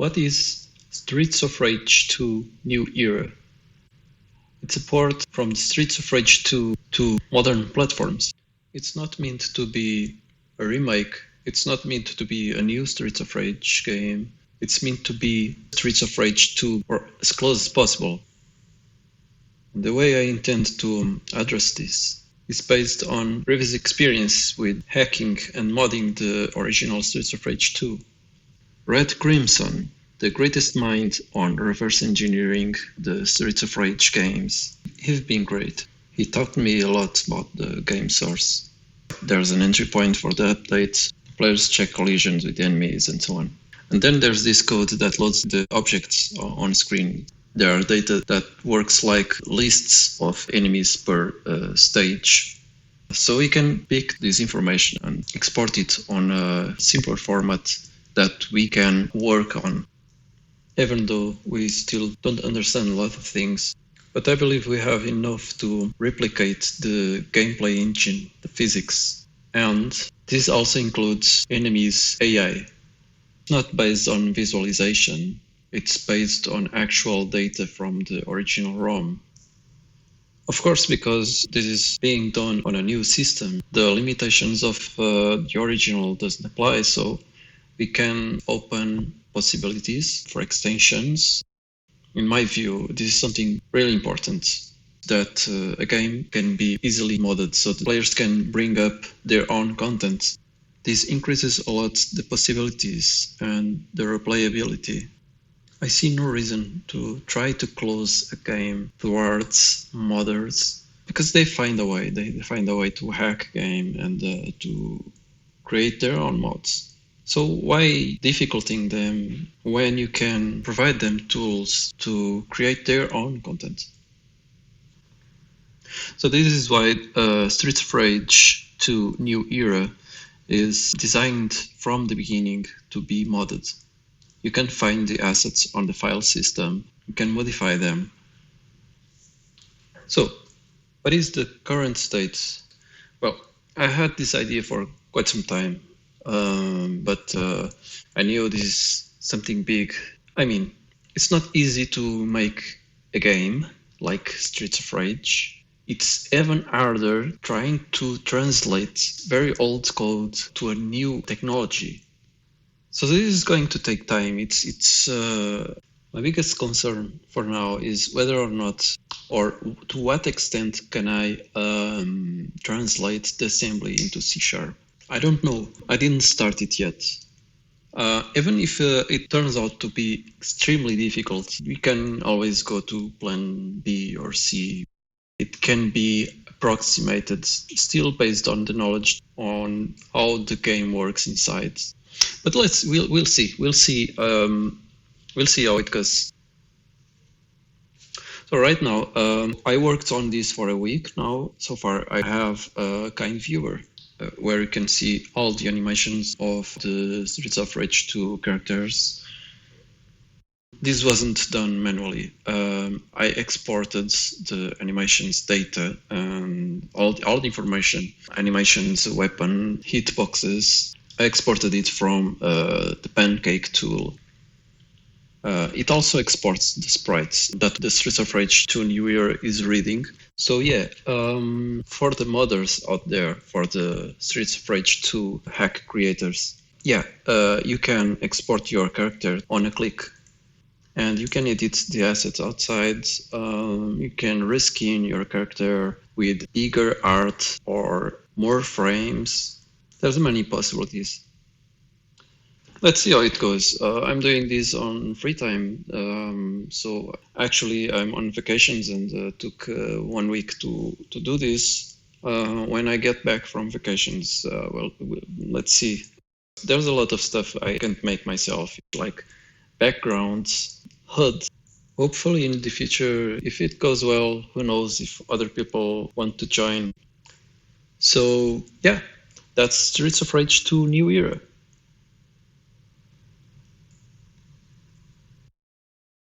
What is Streets of Rage 2 New Era? It's a port from Streets of Rage 2 to modern platforms. It's not meant to be a remake. It's not meant to be a new Streets of Rage game. It's meant to be Streets of Rage 2 or as close as possible. The way I intend to address this is based on previous experience with hacking and modding the original Streets of Rage 2. Red Crimson, the greatest mind on reverse engineering the Streets of Rage games, he's been great. He taught me a lot about the game source. There's an entry point for the updates, players check collisions with enemies and so on. And then there's this code that loads the objects on screen. There are data that works like lists of enemies per stage. So we can pick this information and export it on a simpler format that we can work on. Even though we still don't understand a lot of things, but I believe we have enough to replicate the gameplay engine, the physics. And this also includes enemies' AI. It's not based on visualization. It's based on actual data from the original ROM. Of course, because this is being done on a new system, the limitations of the original doesn't apply, so we can open possibilities for extensions. In my view, this is something really important, that a game can be easily modded so the players can bring up their own content. This increases a lot the possibilities and the replayability. I see no reason to try to close a game towards modders, because they find a way. They find a way to hack a game and to create their own mods. So why difficulting them when you can provide them tools to create their own content? So this is why Streets of Rage 2 New Era is designed from the beginning to be modded. You can find the assets on the file system, you can modify them. So, what is the current state? Well, I had this idea for quite some time, but I knew this is something big. I mean, it's not easy to make a game like Streets of Rage. It's even harder trying to translate very old code to a new technology. So this is going to take time. It's my biggest concern for now is whether or not, or to what extent can I translate the assembly into C#. I don't know. I didn't start it yet. Even if it turns out to be extremely difficult, we can always go to plan B or C. It can be approximated still based on the knowledge on how the game works inside. But we'll see. We'll see how it goes. So right now, I worked on this for a week now. So far, I have a kind viewer where you can see all the animations of the Streets of Rage 2 characters. This wasn't done manually. I exported the animations data and all the information, animations, weapon, hitboxes. I exported it from the Pancake tool. It also exports the sprites that the Streets of Rage 2 New Era is reading. So yeah, for the modders out there, for the Streets of Rage 2 hack creators, yeah, you can export your character on a click. And you can edit the assets outside. You can reskin your character with bigger art or more frames. There's many possibilities. Let's see how it goes. I'm doing this on free time. So actually I'm on vacations and took 1 week to do this. When I get back from vacations, well, let's see. There's a lot of stuff I can't make myself, like backgrounds, HUD. Hopefully in the future, if it goes well, who knows if other people want to join. So yeah, that's Streets of Rage 2 New Era.